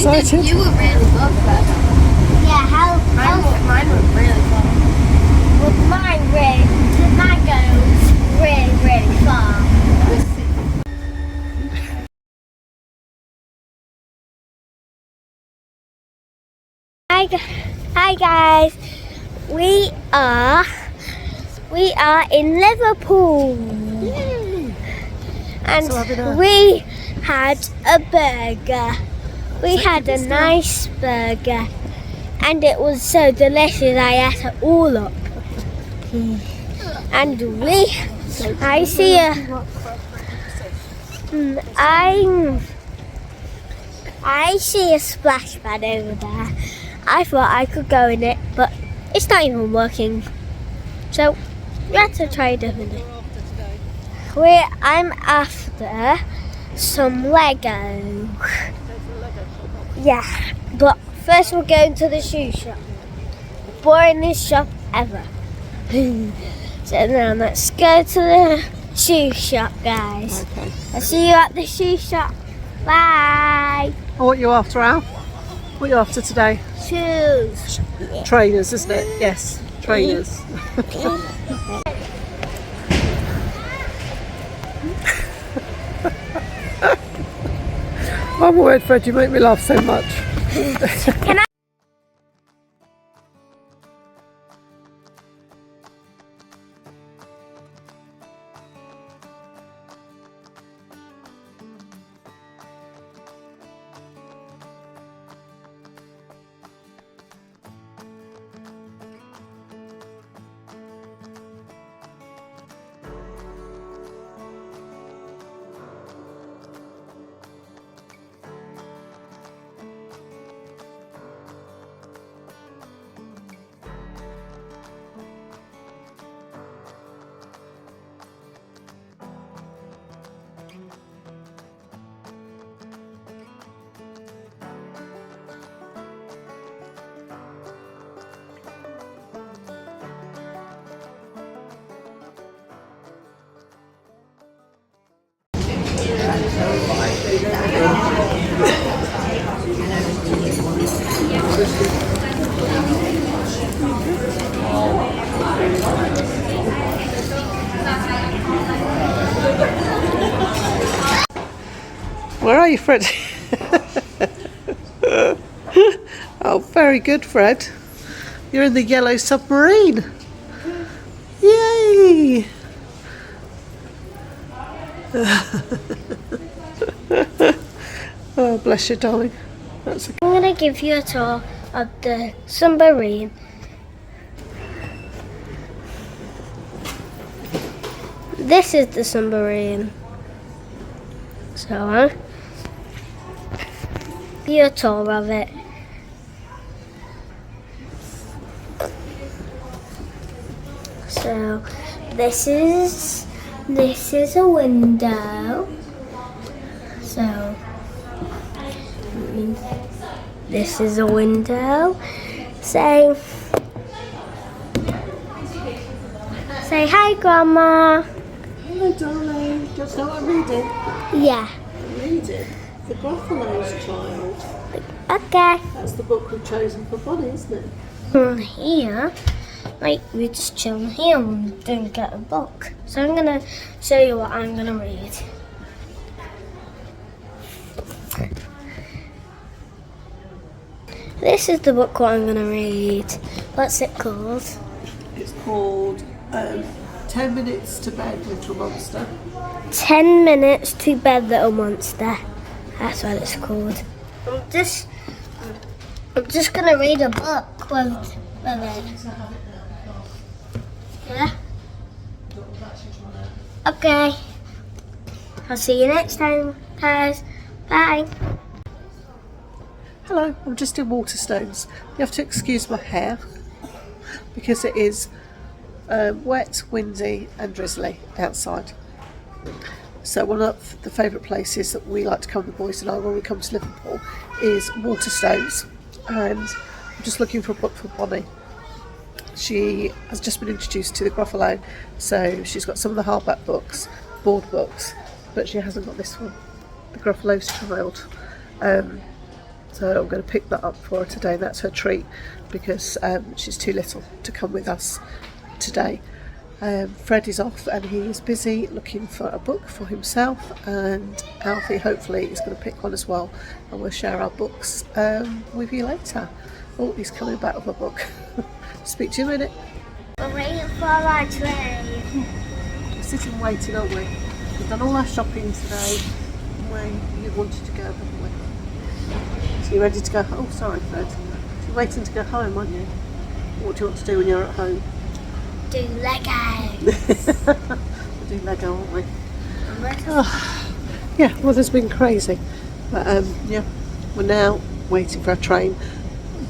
excited? You were really good, but Yeah, mine were really fun. with mine goes really, really far. Hi guys, we are in Liverpool. Yay. And So we had a burger. We had a nice burger and it was so delicious I ate it all up. And I see a splash pad over there. I thought I could go in it, but it's not even working. So we had to try different thing. I'm after some Lego. Yeah, but first we're going to the shoe shop. Boringest shop ever. So now let's go to the shoe shop, guys. Okay. I'll see you at the shoe shop. Bye. Oh, what are you after, Al? What are you after today? Shoes. Trainers, isn't it? Yes, trainers. Oh my word, Fred, you make me laugh so much. Can I? Where are you, Fred? Oh, very good, Fred. You're in the yellow submarine. Yay! Oh, bless you, darling. That's okay. I'm gonna give you a tour of the submarine. This is the submarine. So, give you a tour of it. So, this is a window. So, this is a window. Say hi, Grandma. Hello, darling. Do you know what I'm reading? Yeah. I'm reading The Gruffalo's Child. Okay. That's the book we've chosen for Bonnie, isn't it? Here, like we're just chilling here and don't get a book. So I'm gonna show you what I'm gonna read. This is the book what I'm gonna read. What's it called? It's called 10 Minutes to Bed, Little Monster. 10 Minutes to Bed, Little Monster. That's what it's called. I'm just gonna read a book with it. Yeah? Okay. I'll see you next time, guys. Bye. Hello, I'm just in Waterstones. You have to excuse my hair because it is wet, windy and drizzly outside. So one of the favourite places that we like to come, the boys and I, when we come to Liverpool is Waterstones, and I'm just looking for a book for Bonnie. She has just been introduced to the Gruffalo, so she's got some of the hardback books, board books, but she hasn't got this one, the Gruffalo's Child. So I'm going to pick that up for her today. That's her treat because she's too little to come with us today. Freddie's off and he is busy looking for a book for himself, and Alfie hopefully is going to pick one as well, and we'll share our books with you later. Oh, he's coming back with a book. Speak to you in a minute. We're waiting for our train. We're sitting waiting, aren't we? We've done all our shopping today where you wanted to go, haven't we? So you're ready to go home? Oh, sorry Fred. You're waiting to go home, aren't you? What do you want to do when you're at home? Do Lego. We'll do Lego, aren't we? Yeah, weather's been crazy. But yeah, we're now waiting for our train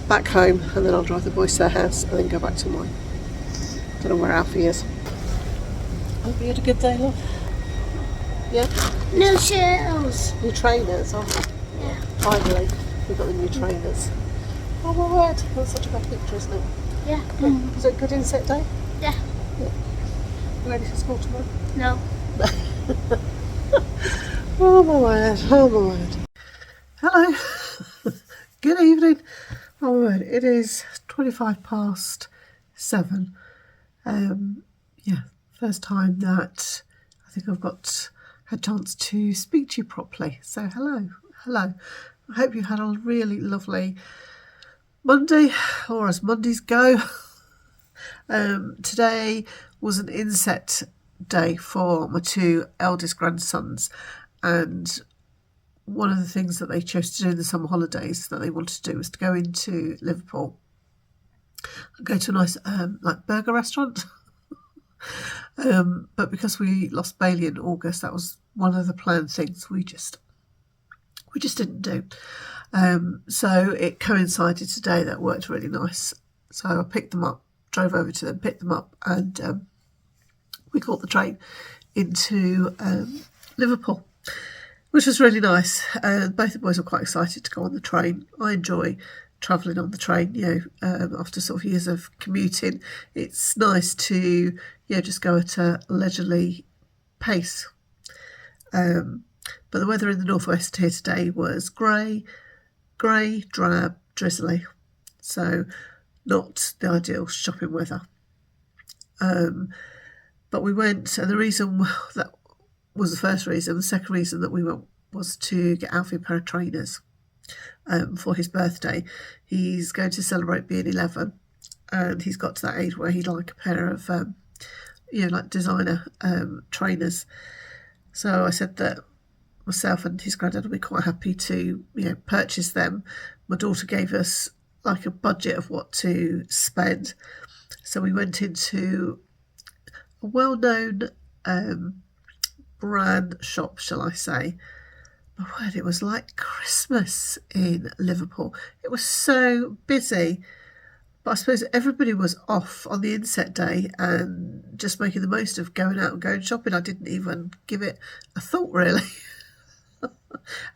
back home, and then I'll drive the boys to their house and then go back to mine. Don't know where Alfie is. Hope you had a good day, love. Yeah? New shoes. New trainers, aren't we? Yeah. Finally, we've got the new trainers. Oh my word, that's such a bad picture, isn't it? Yeah. Was it a good inset day? Yeah. You ready for school tomorrow? No. Oh my word, oh my word. Hello. Good evening. Oh my word, it is 7:25. Yeah, first time that I think I've had a chance to speak to you properly. So hello. I hope you had a really lovely Monday, or as Mondays go. Today was an inset day for my two eldest grandsons, and one of the things that they chose to do in the summer holidays that they wanted to do was to go into Liverpool and go to a nice burger restaurant. But because we lost Bailey in August, that was one of the planned things we just didn't do. So it coincided today. That worked really nice. So I picked them up, drove over to them, picked them up, and we caught the train into Liverpool, which was really nice. Both the boys were quite excited to go on the train. I enjoy travelling on the train, after sort of years of commuting. It's nice to, just go at a leisurely pace. But the weather in the northwest here today was grey, drab, drizzly. So not the ideal shopping weather. But we went, and the reason that was the first reason. The second reason that we went was to get Alfie a pair of trainers for his birthday. He's going to celebrate being 11, and he's got to that age where he'd like a pair of, designer trainers. So I said that myself and his granddad would be quite happy to, purchase them. My daughter gave us like a budget of what to spend. So we went into a well-known brand shop, shall I say. My word, it was like Christmas in Liverpool. It was so busy. But I suppose everybody was off on the inset day and just making the most of going out and going shopping. I didn't even give it a thought, really.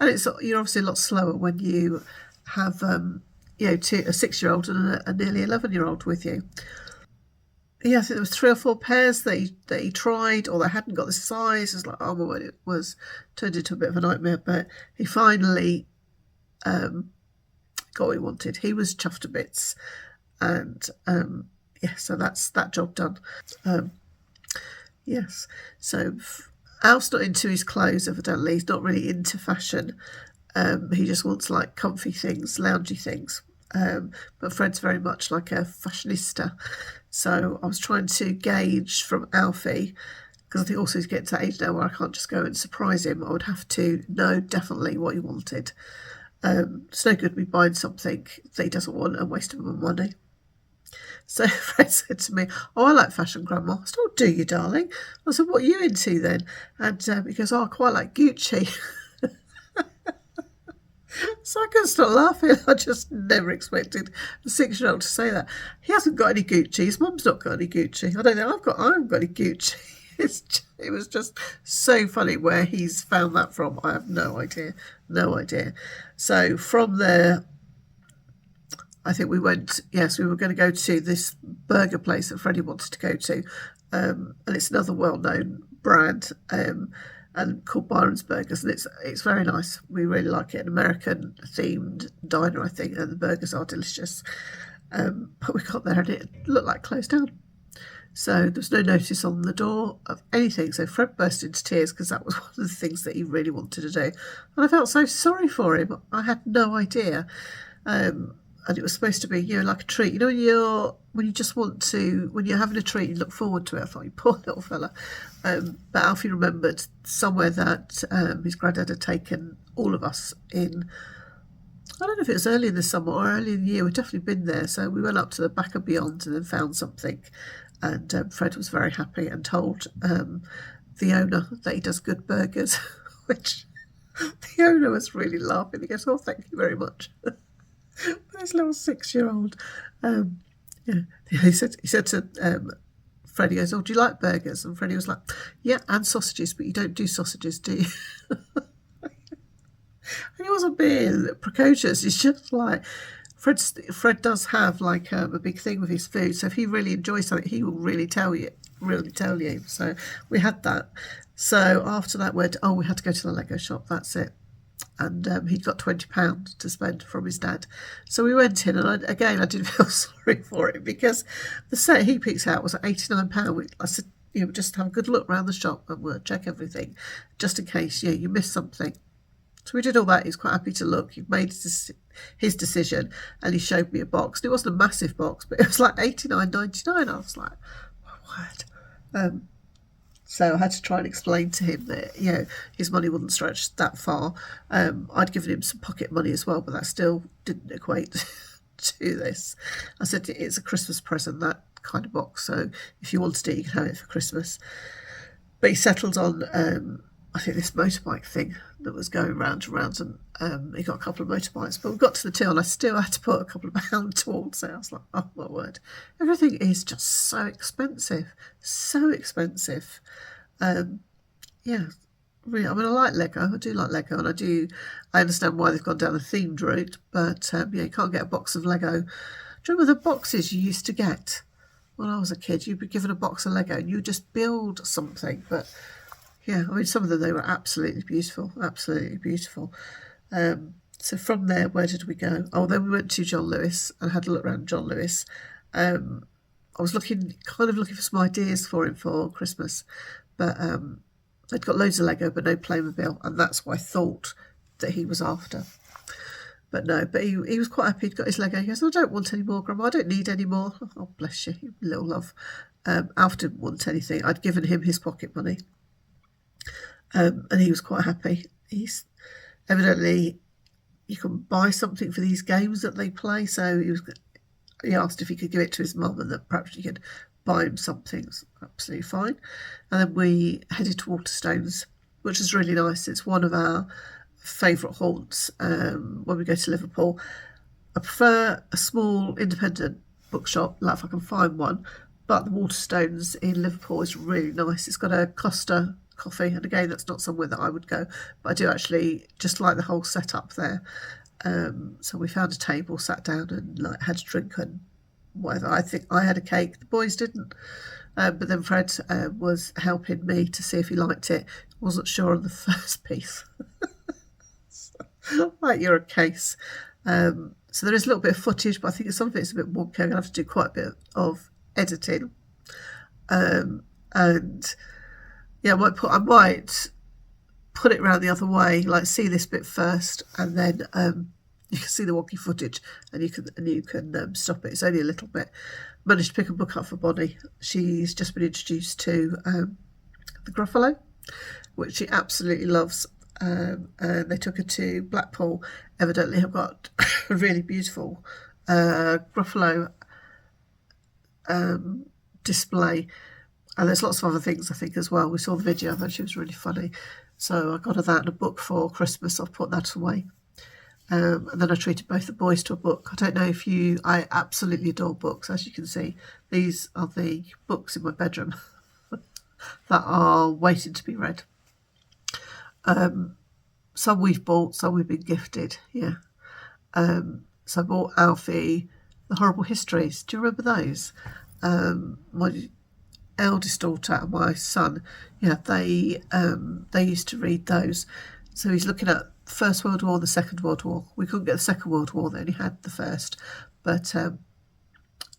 And you're obviously a lot slower when you have, a 6-year-old and a nearly 11-year-old with you. Yeah, I think there was 3 or 4 pairs that he tried, or they hadn't got the size. It was like, oh my word, it was turned into a bit of a nightmare. But he finally got what he wanted. He was chuffed to bits, and so that's that job done. Yes, so Alf's not into his clothes, evidently. He's not really into fashion. He just wants like comfy things, loungy things. But Fred's very much like a fashionista. So I was trying to gauge from Alfie, because I think also he's getting to that age now where I can't just go and surprise him. I would have to know definitely what he wanted. It's no good me buying something that he doesn't want and wasting my money. So Fred said to me, oh, I like fashion, Grandma. I said, oh, do you, darling? I said, what are you into then? And he goes, oh, I quite like Gucci. So I couldn't stop laughing. I just never expected a 6-year-old to say that. He hasn't got any Gucci. His mum's not got any Gucci. I don't think I haven't got any Gucci. It was just so funny where he's found that from. I have no idea. So from there, I think we were going to go to this burger place that Freddie wanted to go to. And it's another well-known brand. and called Byron's Burgers, and it's very nice. We really like it. An American themed diner, I think, and the burgers are delicious. But we got there and it looked like closed down. So there was no notice on the door of anything. So Fred burst into tears because that was one of the things that he really wanted to do. And I felt so sorry for him. I had no idea. And it was supposed to be, like a treat. When you're having a treat, you look forward to it. I thought, you poor little fella. But Alfie remembered somewhere that his granddad had taken all of us in. I don't know if it was early in the summer or early in the year. We'd definitely been there. So we went up to the back and beyond and then found something. And Fred was very happy and told the owner that he does good burgers, which the owner was really laughing. He goes, "Oh, thank you very much." This little 6-year-old. He said to Freddie, goes, "Oh, do you like burgers?" And Freddie was like, "Yeah, and sausages, but you don't do sausages, do you?" And he wasn't being precocious. It's just like Fred does have like a big thing with his food. So if he really enjoys something, he will really tell you. So we had that. So after that, we had to go to the Lego shop. That's it. And he'd got £20 to spend from his dad. So we went in, and I didn't feel sorry for him because the set he picked out was at £89. I said, just have a good look around the shop and we'll check everything, just in case you missed something. So we did all that. He was quite happy to look. He made his decision, and he showed me a box. And it wasn't a massive box, but it was like $89.99. I was like, what? So I had to try and explain to him that his money wouldn't stretch that far. I'd given him some pocket money as well, but that still didn't equate to this. I said it's a Christmas present, that kind of box. So if you wanted it, you can have it for Christmas. But he settled on I think this motorbike thing that was going round and round, and he got a couple of motorbikes. But we got to the till, and I still had to put a couple of pounds towards it. I was like, oh my word, everything is just so expensive, so expensive. Really. I mean, I like Lego. I do like Lego, and I understand why they've gone down the themed route. But you can't get a box of Lego. Do you remember the boxes you used to get when I was a kid? You'd be given a box of Lego, and you just build something, but. Yeah, I mean, some of them, they were absolutely beautiful, absolutely beautiful. So from there, where did we go? Oh, then we went to John Lewis and had a look around John Lewis. I was looking for some ideas for him for Christmas, but they'd got loads of Lego, but no Playmobil, and that's what I thought that he was after. But no, he was quite happy. He'd got his Lego. He goes, "I don't want any more, Grandma. I don't need any more." Oh, bless you, little love. Alf didn't want anything. I'd given him his pocket money. And he was quite happy. He's evidently, you can buy something for these games that they play. So he asked if he could give it to his mum and that perhaps she could buy him something. It's absolutely fine. And then we headed to Waterstones, which is really nice. It's one of our favourite haunts when we go to Liverpool. I prefer a small independent bookshop, like if I can find one. But the Waterstones in Liverpool is really nice. It's got a Costa coffee, and again, that's not somewhere that I would go, but I do actually just like the whole setup there. So we found a table, sat down, and had a drink and whatever. I think I had a cake, the boys didn't, but then Fred was helping me to see if he liked it. Wasn't sure on the first piece. Like you're a case. So there is a little bit of footage, but I think some of it's a bit wonky. I'm going to have to do quite a bit of editing, and yeah, I might put it around the other way, like see this bit first, and then you can see the wonky footage, and you can stop it. It's only a little bit. Managed to pick a book up for Bonnie. She's just been introduced to the Gruffalo, which she absolutely loves. And they took her to Blackpool. Evidently, have got a really beautiful Gruffalo display. And there's lots of other things, I think, as well. We saw the video of her. She was really funny. So I got her that and a book for Christmas. I've put that away. And then I treated both the boys to a book. I don't know if I absolutely adore books. As you can see, these are the books in my bedroom that are waiting to be read. Some we've bought, some we've been gifted. Yeah. So I bought Alfie The Horrible Histories. Do you remember those? My eldest daughter and my son, they used to read those. So he's looking at the First World War, the Second World War. We couldn't get the Second World War; they only had the first. But I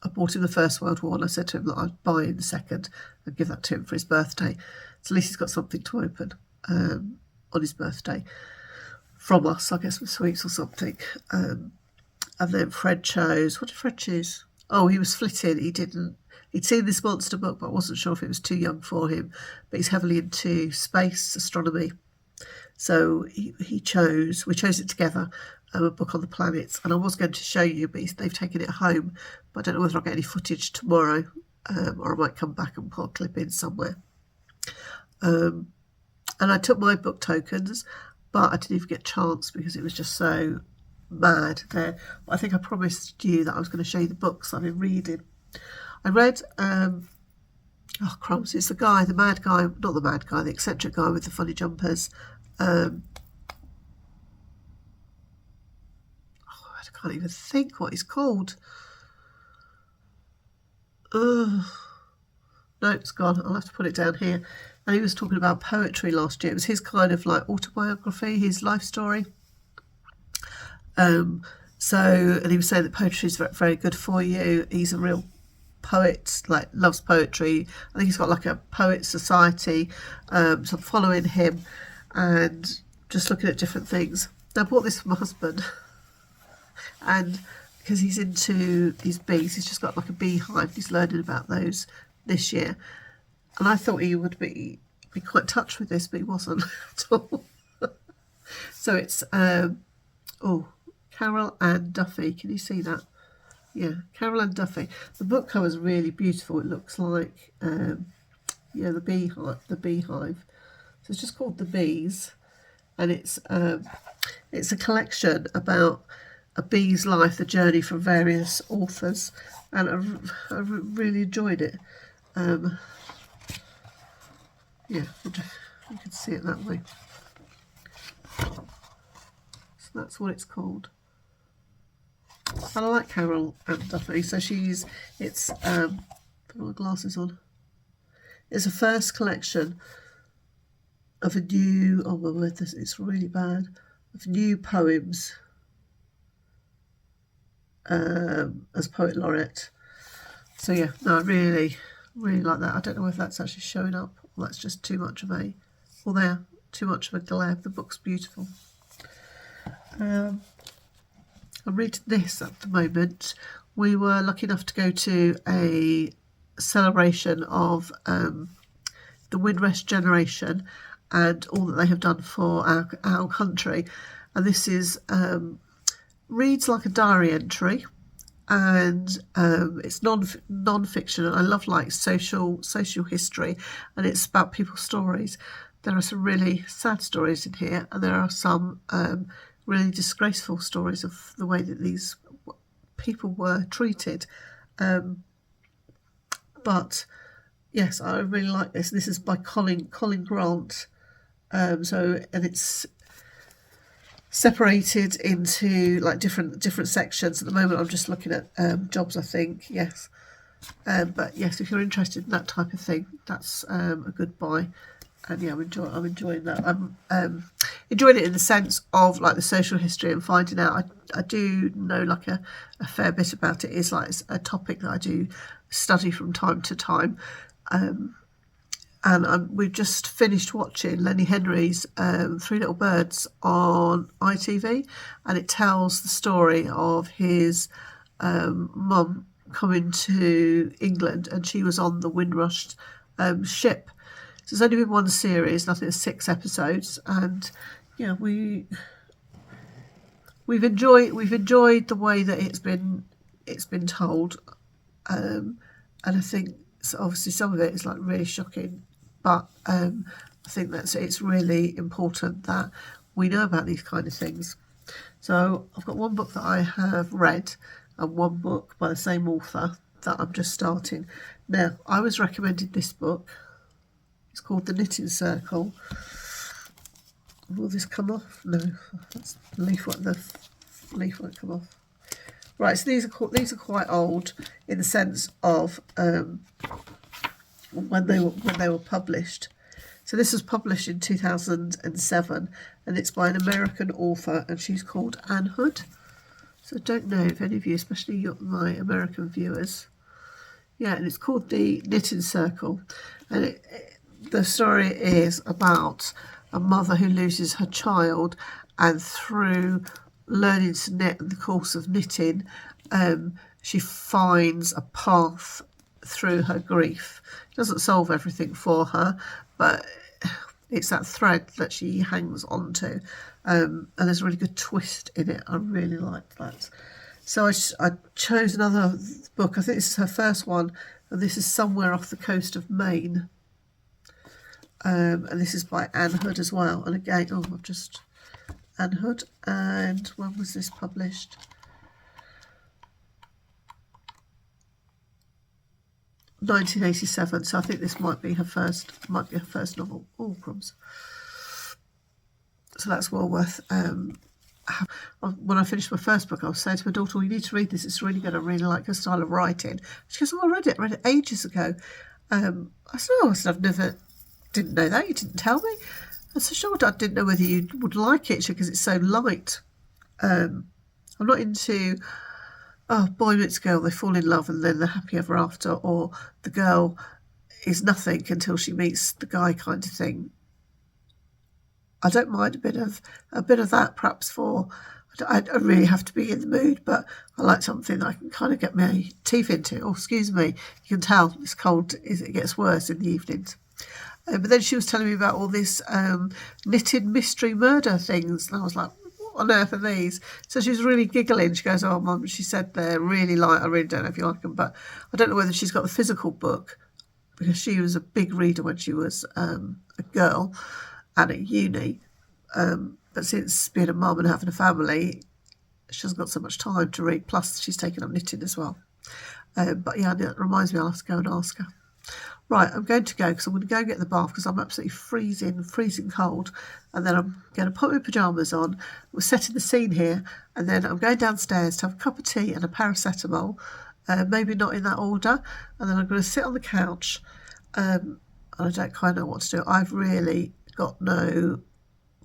bought him the First World War, and I said to him that I'd buy him the second and give that to him for his birthday. So at least he's got something to open on his birthday from us, I guess, with sweets or something. And then Fred chose. What did Fred choose? Oh, he was flitting. He'd seen this monster book, but I wasn't sure if it was too young for him. But he's heavily into space astronomy. So we chose it together, a book on the planets. And I was going to show you, but they've taken it home. But I don't know whether I'll get any footage tomorrow, or I might come back and put a clip in somewhere. And I took my book tokens, but I didn't even get a chance because it was just so mad there. But I think I promised you that I was going to show you the books I've been reading. I read, crumbs, it's the eccentric guy with the funny jumpers. I can't even think what he's called. No, it's gone. I'll have to put it down here. And he was talking about poetry last year. It was his kind of like autobiography, his life story. And he was saying that poetry is very, very good for you. He's a real poet, like loves poetry. I think he's got like a poet society. So I'm following him and just looking at different things. I bought this for my husband, and because he's into his bees, he's just got like a beehive. He's learning about those this year, and I thought he would be quite touched with this, but he wasn't at all. So it's Carol and Duffy. Can you see that? Yeah, Carol and Duffy. The book cover is really beautiful. It looks like the beehive. So it's just called The Bees, and it's a collection about a bee's life, the journey from various authors, and I really enjoyed it. You can see it that way. So that's what it's called. And I like Carol and Duffy. So put my glasses on. It's a first collection of a new, oh my word, it's really bad, of new poems as poet laureate. So yeah, no, I really, really like that. I don't know if that's actually showing up, or that's just too much of a glare. The book's beautiful. I'm reading this at the moment. We were lucky enough to go to a celebration of the Windrush generation and all that they have done for our country. And this is reads like a diary entry, and it's non-fiction. And I love like social history, and it's about people's stories. There are some really sad stories in here, and there are some really disgraceful stories of the way that these people were treated. But yes, I really like this. This is by Colin Grant. And it's separated into like different sections. At the moment, I'm just looking at jobs, I think. Yes, but yes, if you're interested in that type of thing, that's a good buy. And yeah, I'm enjoying that. I'm enjoying it in the sense of like the social history and finding out. I do know like a fair bit about it. It's like a topic that I do study from time to time. And we've just finished watching Lenny Henry's Three Little Birds on ITV, and it tells the story of his mum coming to England, and she was on the Windrush ship. So there's only been one series, and I think there's 6 episodes, and yeah, we've enjoyed the way that it's been told, and I think obviously some of it is like really shocking. But I think it's really important that we know about these kind of things. So I've got one book that I have read and one book by the same author that I'm just starting. Now, I was recommended this book. It's called The Knitting Circle. Will this come off? No, that's the leaf won't come off. Right, so these are quite old in the sense of when they were published. So this was published in 2007, and it's by an American author, and she's called Anne Hood. So I don't know if any of you, especially my American viewers, yeah, and it's called The Knitting Circle, and the story is about a mother who loses her child, and through learning to knit in the course of knitting, she finds a path through her grief. It doesn't solve everything for her, but it's that thread that she hangs on to, and there's a really good twist in it. I really liked that. So I chose another book. I think this is her first one, and this is Somewhere Off the Coast of Maine. And this is by Anne Hood as well. And again, Anne Hood. And when was this published? 1987. So I think this might be her first novel. Oh, crumbs. So that's well worth. When I finished my first book, I was saying to my daughter, "You need to read this. It's really good. I really like her style of writing." She goes, "Oh, I read it ages ago." I said, "Oh, didn't know that. You didn't tell me." I said, "Sure, I didn't know whether you would like it because it's so light." I'm not into boy meets girl, they fall in love and then they're happy ever after, or the girl is nothing until she meets the guy kind of thing. I don't mind a bit of that, perhaps for. I really have to be in the mood, but I like something that I can kind of get my teeth into. Oh, excuse me, you can tell it's cold. It gets worse in the evenings. But then she was telling me about all this knitted mystery murder things, and I was like, "What on earth are these?" So she was really giggling. She goes, "Oh, Mum," she said, "they're really light. I really don't know if you like them, but I don't know whether she's got the physical book because she was a big reader when she was a girl and at uni. But since being a mum and having a family, she hasn't got so much time to read. Plus, she's taken up knitting as well. But yeah, that reminds me, I'll have to go and ask her. Right, I'm going to go because I'm going to go and get the bath because I'm absolutely freezing cold. And then I'm going to put my pyjamas on. We're setting the scene here. And then I'm going downstairs to have a cup of tea and a paracetamol. Maybe not in that order. And then I'm going to sit on the couch. And I don't quite know what to do. I've really got no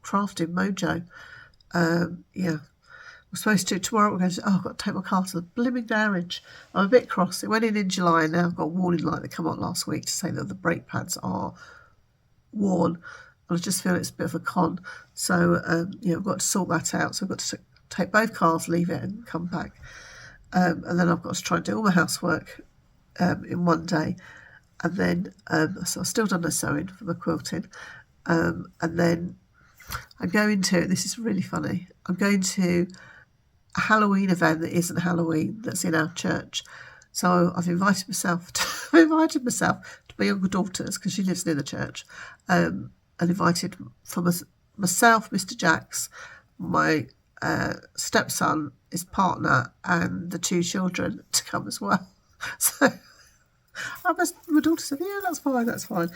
crafting mojo. Yeah. We're supposed to, tomorrow we're going to, I've got to take my car to the blimming garage. I'm a bit cross. It went in July and now I've got a warning light that came on last week to say that the brake pads are worn. And I just feel it's a bit of a con. So, I've got to sort that out. So I've got to take both cars, leave it and come back. And then I've got to try and do all my housework in one day. And then, so I've still done no sewing for my quilting. And then I'm going to, this is really funny, I'm going to a Halloween event that isn't Halloween, that's in our church. So I've invited myself to my younger daughters, because she lives near the church, and invited for myself, Mr. Jacks, my stepson, his partner, and the two children to come as well. So my daughter said, "Yeah, that's fine.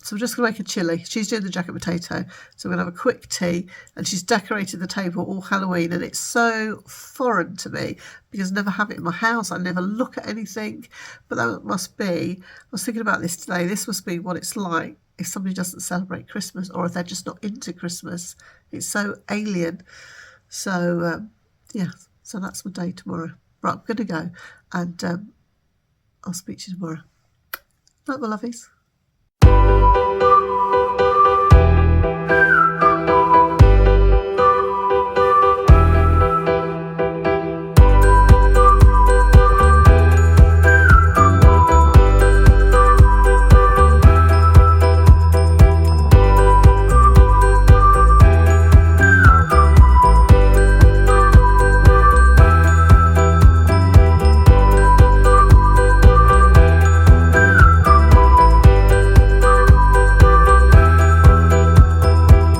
So we're just going to make a chilli. She's doing the jacket potato. So we're going to have a quick tea. And she's decorated the table all Halloween. And it's so foreign to me because I never have it in my house. I never look at anything. But that must be, I was thinking about this today, this must be what it's like if somebody doesn't celebrate Christmas or if they're just not into Christmas. It's so alien. So, so that's my day tomorrow. Right, I'm going to go. And I'll speak to you tomorrow. Night, my lovies.